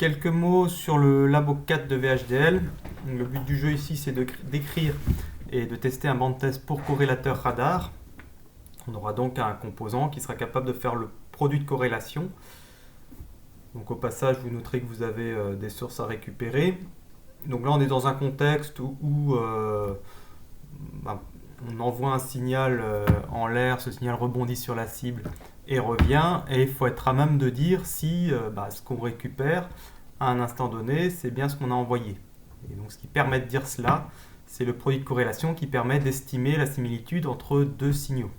Quelques mots sur le Labo 4 de VHDL. Le but du jeu ici, c'est d'écrire et de tester un banc de test pour corrélateur radar. On aura donc un composant qui sera capable de faire le produit de corrélation. Donc au passage, vous noterez que vous avez des sources à récupérer. Donc là, on est dans un contexte où on envoie un signal en l'air, ce signal rebondit sur la cible et revient, et il faut être à même de dire si ce qu'on récupère à un instant donné, c'est bien ce qu'on a envoyé. Et donc ce qui permet de dire cela, c'est le produit de corrélation qui permet d'estimer la similitude entre deux signaux.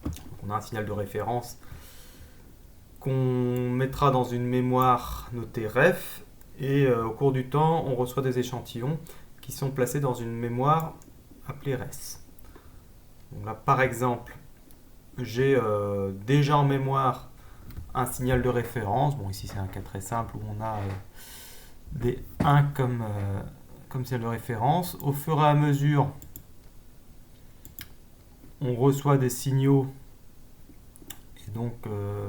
Donc on a un signal de référence qu'on mettra dans une mémoire notée ref, et au cours du temps, on reçoit des échantillons qui sont placés dans une mémoire appelée res. Donc là, par exemple, j'ai déjà en mémoire un signal de référence. Bon, ici c'est un cas très simple où on a des 1 comme signal de référence. Au fur et à mesure, on reçoit des signaux. Et donc,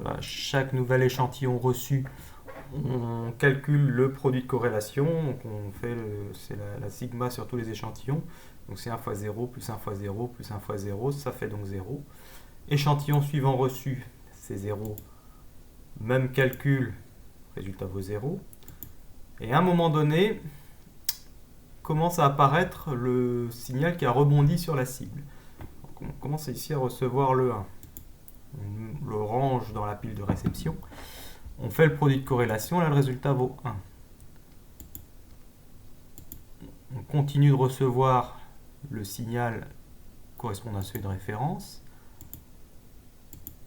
à chaque nouvel échantillon reçu, on calcule le produit de corrélation. Donc, on fait c'est la sigma sur tous les échantillons. Donc, c'est 1 fois 0, plus 1 fois 0, plus 1 fois 0. Ça fait donc 0. Échantillon suivant reçu, c'est 0. Même calcul, résultat vaut 0. Et à un moment donné, commence à apparaître le signal qui a rebondi sur la cible. Donc on commence ici à recevoir le 1. On le range dans la pile de réception. On fait le produit de corrélation, là le résultat vaut 1. On continue de recevoir le signal correspondant à celui de référence.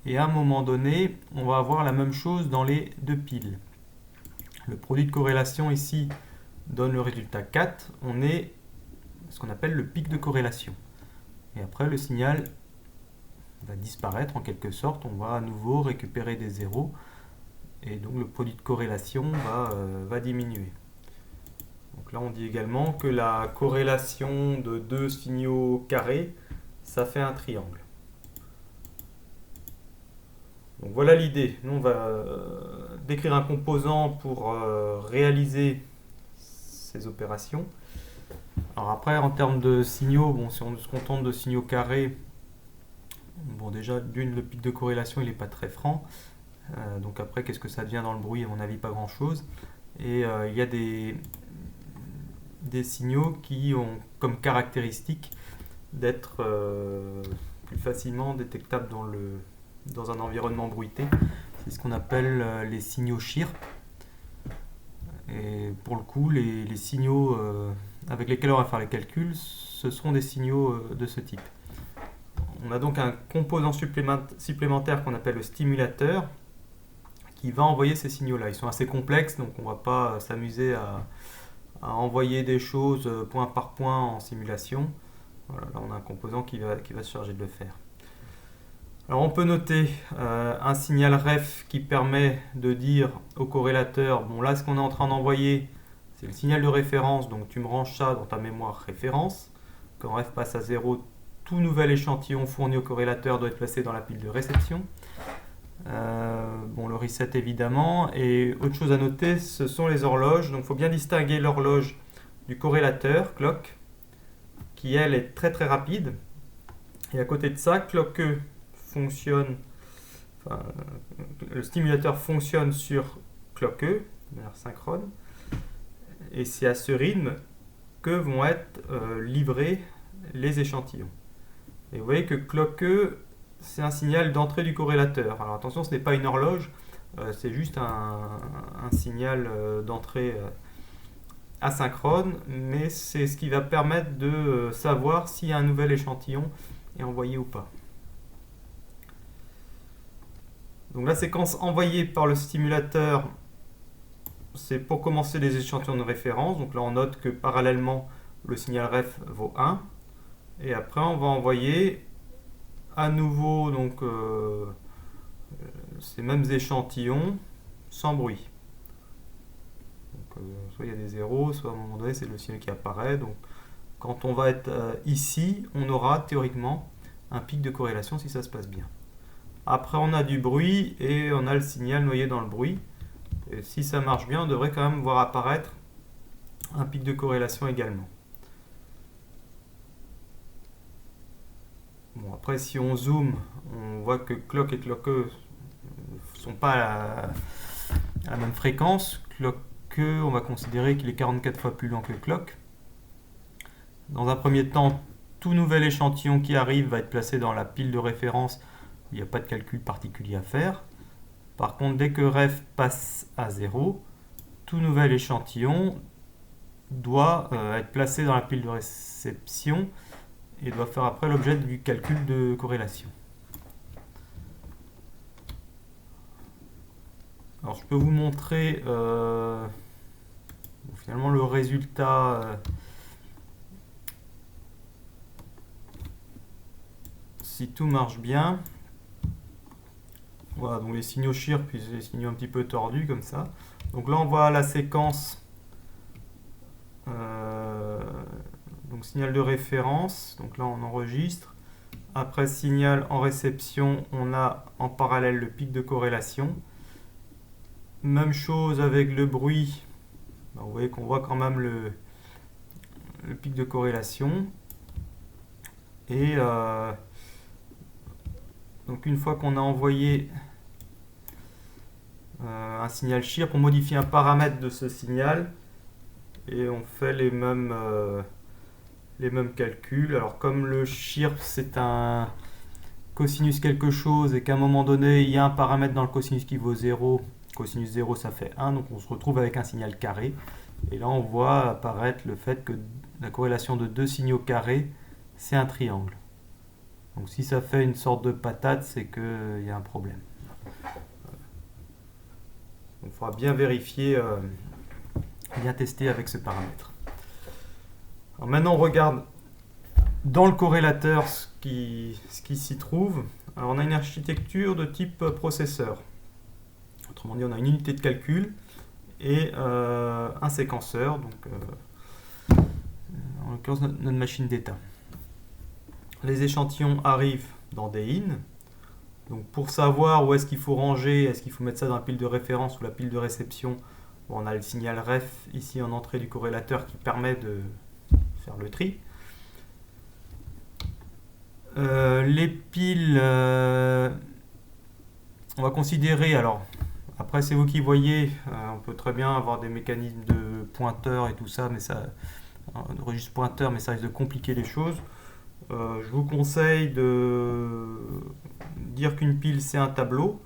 Et à un moment donné, on va avoir la même chose dans les deux piles. Le produit de corrélation ici donne le résultat 4. On est ce qu'on appelle le pic de corrélation. Et après, le signal va disparaître en quelque sorte. On va à nouveau récupérer des zéros. Et donc le produit de corrélation va diminuer. Donc là, on dit également que la corrélation de deux signaux carrés, ça fait un triangle. Donc voilà l'idée. Nous, on va décrire un composant pour réaliser ces opérations. Alors après, en termes de signaux, bon, si on se contente de signaux carrés, bon, déjà, d'une, le pic de corrélation, il n'est pas très franc. Donc après, qu'est-ce que ça devient dans le bruit? À mon avis, pas grand-chose. Et il y a des signaux qui ont comme caractéristique d'être plus facilement détectables dans un environnement bruité. C'est ce qu'on appelle les signaux chirp. Et pour le coup, les signaux avec lesquels on va faire les calculs, ce seront des signaux de ce type. On a donc un composant supplémentaire qu'on appelle le stimulateur qui va envoyer ces signaux-là. Ils sont assez complexes, donc on ne va pas s'amuser à envoyer des choses point par point en simulation. Voilà, là on a un composant qui va se charger de le faire. Alors on peut noter un signal ref qui permet de dire au corrélateur, bon là ce qu'on est en train d'envoyer, c'est le signal de référence, donc tu me ranges ça dans ta mémoire référence. Quand ref passe à 0, tout nouvel échantillon fourni au corrélateur doit être placé dans la pile de réception. Le reset évidemment. Et autre chose à noter, ce sont les horloges. Donc il faut bien distinguer l'horloge du corrélateur, clock, qui elle est très très rapide. Et à côté de ça, clock fonctionne, le stimulateur fonctionne sur clock de manière synchrone. Et c'est à ce rythme que vont être livrés les échantillons. Et vous voyez que clock c'est un signal d'entrée du corrélateur. Alors attention, ce n'est pas une horloge, c'est juste un signal d'entrée asynchrone, mais c'est ce qui va permettre de savoir si un nouvel échantillon est envoyé ou pas. Donc la séquence envoyée par le stimulateur, c'est pour commencer les échantillons de référence. Donc là on note que parallèlement le signal ref vaut 1. Et après on va envoyer à nouveau donc, ces mêmes échantillons sans bruit. Donc, soit il y a des zéros, soit à un moment donné c'est le signal qui apparaît. Donc quand on va être ici, on aura théoriquement un pic de corrélation si ça se passe bien. Après on a du bruit et on a le signal noyé dans le bruit. Et si ça marche bien, on devrait quand même voir apparaître un pic de corrélation également. Bon, après, si on zoome, on voit que clock et clock E ne sont pas à la même fréquence. Clock E, on va considérer qu'il est 44 fois plus lent que clock. Dans un premier temps, tout nouvel échantillon qui arrive va être placé dans la pile de référence. Il n'y a pas de calcul particulier à faire. Par contre, dès que ref passe à 0, tout nouvel échantillon doit être placé dans la pile de réception et doit faire après l'objet du calcul de corrélation. Alors je peux vous montrer finalement le résultat si tout marche bien. Voilà, donc les signaux shear puis les signaux un petit peu tordus comme ça. Donc là on voit la séquence donc signal de référence, donc là on enregistre. Après signal en réception, on a en parallèle le pic de corrélation. Même chose avec le bruit. Vous voyez qu'on voit quand même le pic de corrélation. Et donc une fois qu'on a envoyé un signal shear pour modifier un paramètre de ce signal, et on fait les mêmes calculs. Alors comme le shear c'est un cosinus quelque chose et qu'à un moment donné il y a un paramètre dans le cosinus qui vaut 0, cosinus 0 ça fait 1, donc on se retrouve avec un signal carré. Et là on voit apparaître le fait que la corrélation de deux signaux carrés c'est un triangle. Donc si ça fait une sorte de patate, c'est qu'il y a un problème. Donc il faudra bien vérifier, bien tester avec ce paramètre. Alors maintenant on regarde dans le corrélateur ce qui s'y trouve. Alors on a une architecture de type processeur. Autrement dit, on a une unité de calcul et un séquenceur, donc en l'occurrence notre machine d'état. Les échantillons arrivent dans des in. Donc pour savoir où est-ce qu'il faut ranger, est-ce qu'il faut mettre ça dans la pile de référence ou la pile de réception, bon, on a le signal ref ici en entrée du corrélateur qui permet de faire le tri. Les piles, on va considérer, alors après c'est vous qui voyez, on peut très bien avoir des mécanismes de pointeur et tout ça, mais ça, de registre pointeur, mais ça risque de compliquer les choses. Je vous conseille de dire qu'une pile c'est un tableau.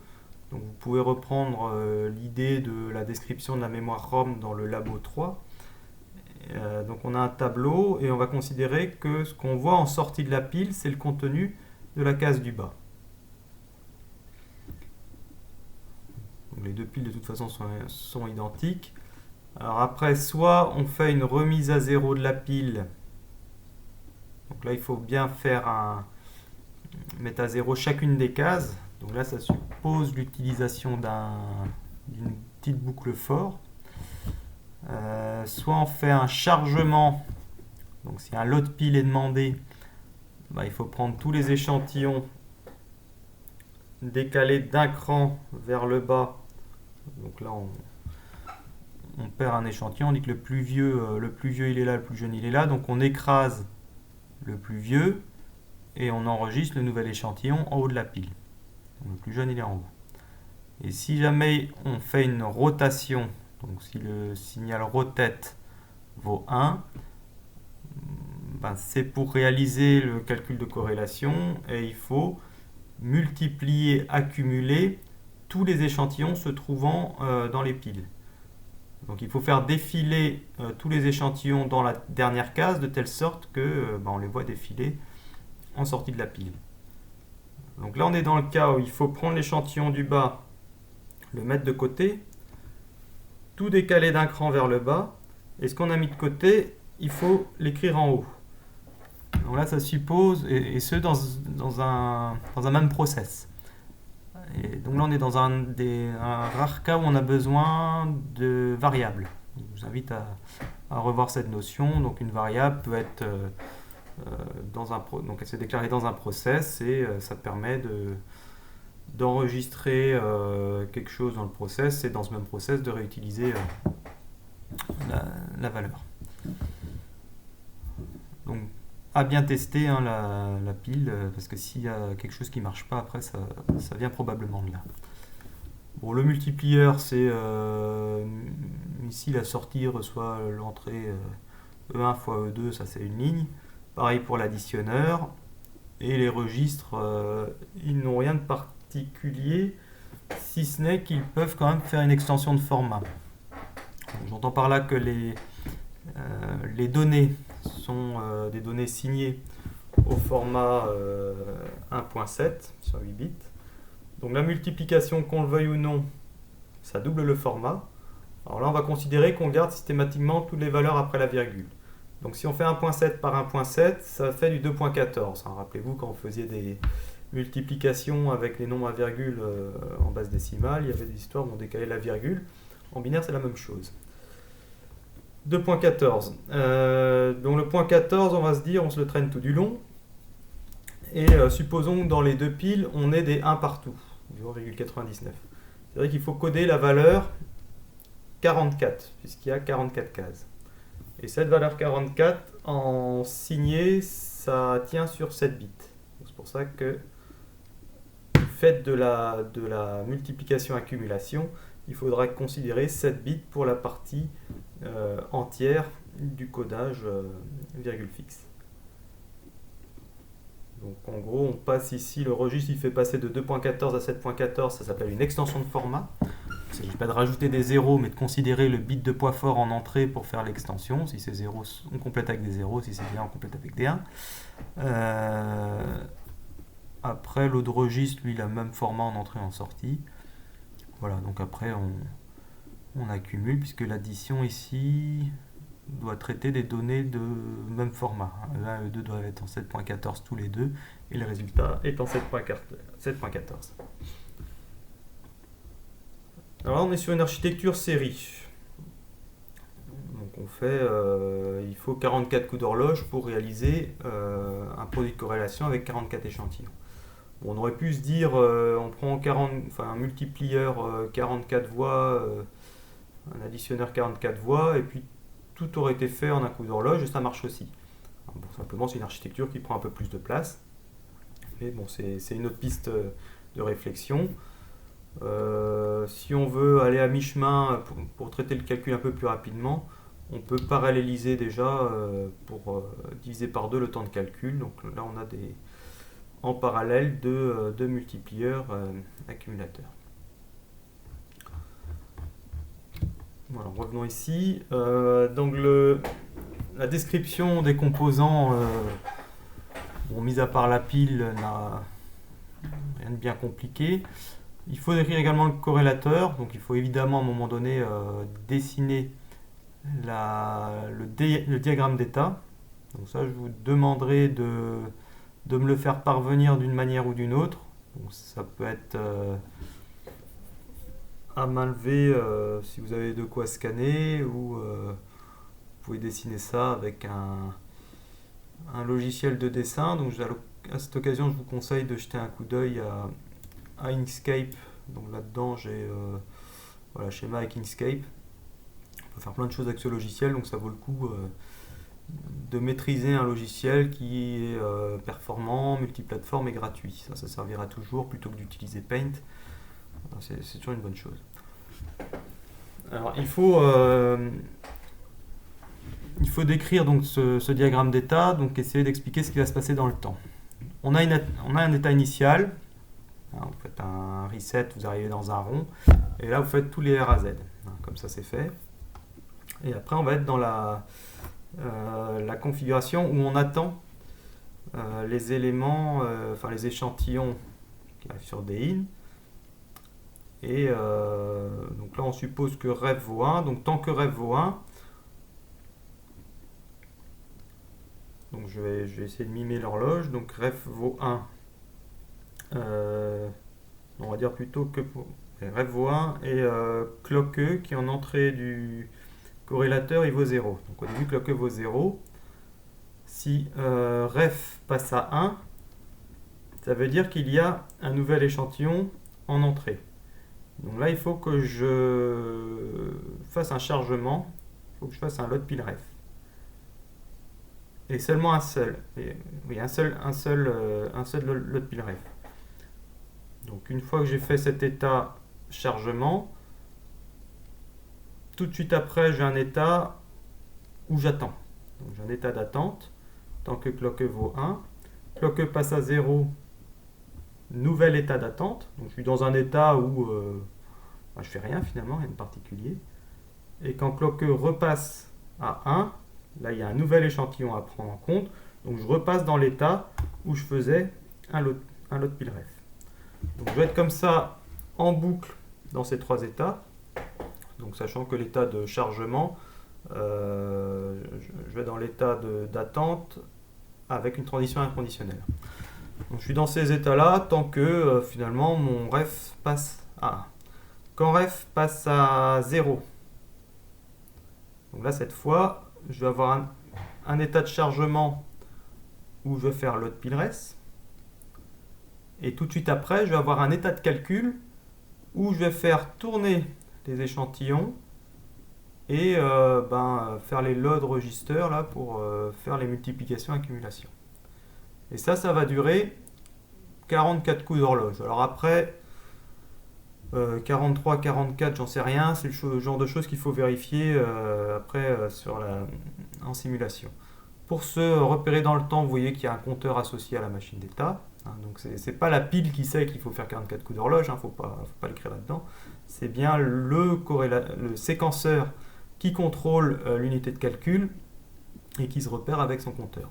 Donc vous pouvez reprendre l'idée de la description de la mémoire ROM dans le Labo 3. Donc on a un tableau et on va considérer que ce qu'on voit en sortie de la pile, c'est le contenu de la case du bas. Donc les deux piles de toute façon sont identiques. Alors après, soit on fait une remise à zéro de la pile. Donc là, il faut bien mettre à zéro chacune des cases. Donc là, ça suppose l'utilisation d'une petite boucle for. Soit on fait un chargement. Donc si un lot pile est demandé, il faut prendre tous les échantillons, décaler d'un cran vers le bas. Donc là, on perd un échantillon. On dit que le plus vieux il est là, le plus jeune il est là. Donc on écrase le plus vieux et on enregistre le nouvel échantillon en haut de la pile. Donc le plus jeune il est en haut. Et si jamais on fait une rotation, donc si le signal rotate vaut 1, c'est pour réaliser le calcul de corrélation et il faut multiplier, accumuler tous les échantillons se trouvant dans les piles. Donc il faut faire défiler tous les échantillons dans la dernière case de telle sorte que on les voit défiler en sortie de la pile. Donc là on est dans le cas où il faut prendre l'échantillon du bas, le mettre de côté, tout décaler d'un cran vers le bas, et ce qu'on a mis de côté, il faut l'écrire en haut. Donc là ça suppose, et ce dans un même process. Et donc là on est dans un rare cas où on a besoin de variables. Je vous invite à revoir cette notion. Donc une variable peut être donc elle se déclare dans un process et ça permet d'enregistrer quelque chose dans le process et dans ce même process de réutiliser la valeur. Donc à bien tester hein, la pile, parce que s'il y a quelque chose qui ne marche pas après, ça vient probablement de là. Bon, le multiplieur, c'est ici la sortie reçoit l'entrée E1 fois E2, ça c'est une ligne. Pareil pour l'additionneur. Et les registres, ils n'ont rien de particulier, si ce n'est qu'ils peuvent quand même faire une extension de format. J'entends par là que les données sont des données signées au format 1.7 sur 8 bits. Donc la multiplication, qu'on le veuille ou non, ça double le format. Alors là, on va considérer qu'on garde systématiquement toutes les valeurs après la virgule. Donc si on fait 1.7 par 1.7, ça fait du 2.14. Rappelez-vous, quand on faisait des multiplications avec les nombres à virgule en base décimale, il y avait des histoires où on décalait la virgule. En binaire, c'est la même chose. 2.14. Donc le point 14, on va se dire, on se le traîne tout du long. Et supposons que dans les deux piles, on ait des 1 partout, 0,99. C'est vrai qu'il faut coder la valeur 44, puisqu'il y a 44 cases. Et cette valeur 44, en signé, ça tient sur 7 bits. C'est pour ça que, du fait de la multiplication-accumulation, il faudra considérer 7 bits pour la partie entière du codage virgule fixe. Donc en gros, on passe ici, le registre il fait passer de 2.14 à 7.14, ça s'appelle une extension de format. Il ne s'agit pas de rajouter des zéros, mais de considérer le bit de poids fort en entrée pour faire l'extension. Si c'est 0, on complète avec des zéros, si c'est des 1, on complète avec des 1. Après, l'autre registre, lui, il a le même format en entrée et en sortie. Voilà, donc après, on accumule, puisque l'addition ici doit traiter des données de même format. E1 et E2 doivent être en 7.14 tous les deux, et le résultat est en 7.14. Alors là, on est sur une architecture série. Donc on fait, il faut 44 coups d'horloge pour réaliser un produit de corrélation avec 44 échantillons. Bon, on aurait pu se dire, on prend un multiplieur 44 voix, un additionneur 44 voix, et puis tout aurait été fait en un coup d'horloge, et ça marche aussi. Bon, simplement, c'est une architecture qui prend un peu plus de place. Mais bon, c'est une autre piste de réflexion. Si on veut aller à mi-chemin pour traiter le calcul un peu plus rapidement, on peut paralléliser déjà pour diviser par 2 le temps de calcul. Donc là, on a en parallèle deux multiplieurs accumulateurs. Voilà, revenons ici. Donc la description des composants, mis à part la pile, n'a rien de bien compliqué. Il faut décrire également le corrélateur, donc il faut évidemment à un moment donné dessiner le diagramme d'état. Donc ça, je vous demanderai de me le faire parvenir d'une manière ou d'une autre. Donc ça peut être à main levée si vous avez de quoi scanner, ou vous pouvez dessiner ça avec un logiciel de dessin. Donc à cette occasion, je vous conseille de jeter un coup d'œil à Inkscape. Donc là-dedans, j'ai schéma avec Inkscape. On peut faire plein de choses avec ce logiciel, donc ça vaut le coup de maîtriser un logiciel qui est performant, multiplateforme et gratuit. Ça servira toujours plutôt que d'utiliser Paint. C'est toujours une bonne chose. Alors il faut décrire donc ce diagramme d'état, donc essayer d'expliquer ce qui va se passer dans le temps. On a un état initial. Vous faites un reset, vous arrivez dans un rond, et là vous faites tous les R à Z. Comme ça c'est fait. Et après on va être dans la configuration où on attend les éléments, les échantillons qui arrivent sur DIN. Et donc là on suppose que ref vaut 1, donc tant que ref vaut 1, donc je vais essayer de mimer l'horloge, donc ref vaut 1. On va dire plutôt que ref vaut 1 et clock E qui est en entrée du corrélateur il vaut 0. Donc au début clock E vaut 0. Si ref passe à 1, ça veut dire qu'il y a un nouvel échantillon en entrée. Donc là, il faut que je fasse un chargement, il faut que je fasse un load pile ref. Et seulement un seul. Oui, un seul load pile ref. Donc une fois que j'ai fait cet état chargement, tout de suite après, j'ai un état où j'attends. Donc j'ai un état d'attente, tant que clock vaut 1. Clock passe à 0, nouvel état d'attente. Donc je suis dans un état où je fais rien finalement, rien de particulier. Et quand clock repasse à 1, là il y a un nouvel échantillon à prendre en compte. Donc je repasse dans l'état où je faisais un load pile ref. Donc je vais être comme ça en boucle dans ces trois états. Donc sachant que l'état de chargement, je vais dans l'état d'attente avec une transition inconditionnelle. Donc je suis dans ces états-là tant que finalement mon ref passe à 1. Quand ref passe à 0, donc là cette fois, je vais avoir un état de chargement où je vais faire load pile ref. Et tout de suite après, je vais avoir un état de calcul où je vais faire tourner les échantillons et faire les load registers là, pour faire les multiplications et accumulations. Et ça va durer 44 coups d'horloge. Alors après, 43, 44, j'en sais rien, c'est le genre de choses qu'il faut vérifier après en simulation. Pour se repérer dans le temps, vous voyez qu'il y a un compteur associé à la machine d'état. Donc c'est pas la pile qui sait qu'il faut faire 44 coups d'horloge, faut pas l'écrire là-dedans. C'est bien le séquenceur qui contrôle l'unité de calcul et qui se repère avec son compteur.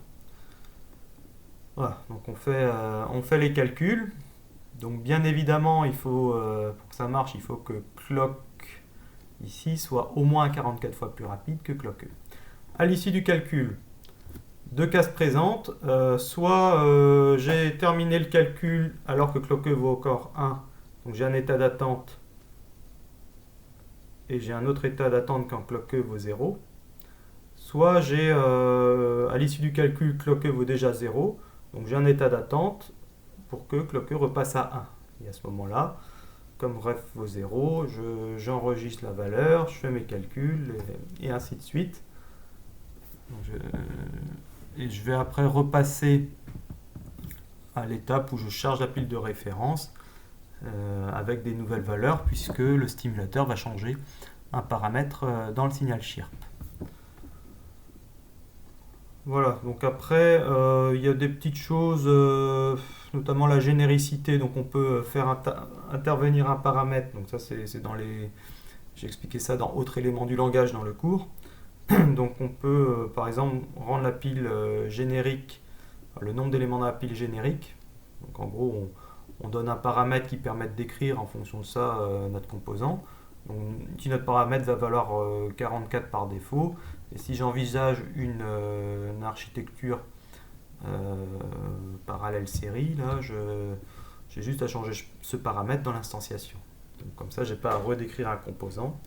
Voilà, donc on fait les calculs. Donc bien évidemment, il faut, pour que ça marche, il faut que clock ici soit au moins 44 fois plus rapide que clock. À l'issue du calcul, deux cas se présentent. Soit j'ai terminé le calcul alors que clock vaut encore 1, donc j'ai un état d'attente et j'ai un autre état d'attente quand clock vaut 0. Soit j'ai à l'issue du calcul clock vaut déjà 0, donc j'ai un état d'attente pour que clock repasse à 1. Et à ce moment-là, comme ref vaut 0, j'enregistre la valeur, je fais mes calculs et ainsi de suite. Et je vais après repasser à l'étape où je charge la pile de référence avec des nouvelles valeurs puisque le stimulateur va changer un paramètre dans le signal chirp. Voilà, donc après il y a des petites choses, notamment la généricité, donc on peut faire intervenir un paramètre, donc ça c'est dans les... J'ai expliqué ça dans autres éléments du langage dans le cours. Donc on peut par exemple rendre la pile générique, le nombre d'éléments dans la pile générique. Donc en gros on donne un paramètre qui permet d'écrire en fonction de ça notre composant. Donc si notre paramètre va valoir 44 par défaut, et si j'envisage une architecture parallèle série, là j'ai juste à changer ce paramètre dans l'instanciation. Donc comme ça j'ai pas à redécrire un composant.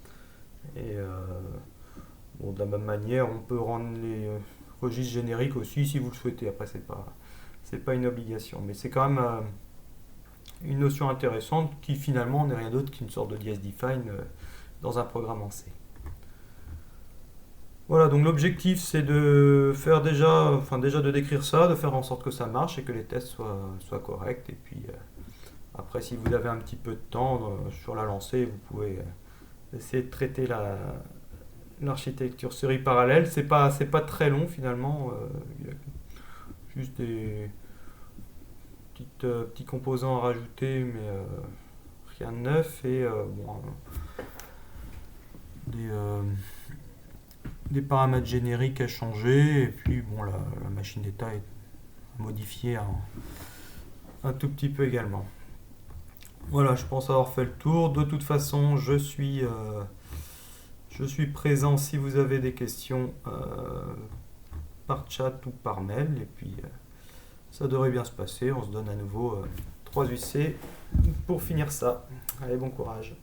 Et de la même manière, on peut rendre les registres génériques aussi si vous le souhaitez. Après, c'est pas une obligation, mais c'est quand même une notion intéressante qui finalement n'est rien d'autre qu'une sorte de DS-define dans un programme en C. Voilà, donc l'objectif c'est de faire déjà de décrire ça, de faire en sorte que ça marche et que les tests soient corrects. Et puis après, si vous avez un petit peu de temps sur la lancée, vous pouvez essayer de traiter l'architecture série parallèle. C'est pas très long finalement, il y a juste des petits composants à rajouter, mais rien de neuf, et des paramètres génériques à changer, et puis bon, la machine d'état est modifiée un tout petit peu également. Voilà, je pense avoir fait le tour. De toute façon, je suis présent si vous avez des questions par chat ou par mail, et puis ça devrait bien se passer. On se donne à nouveau 3 UC pour finir ça. Allez, bon courage.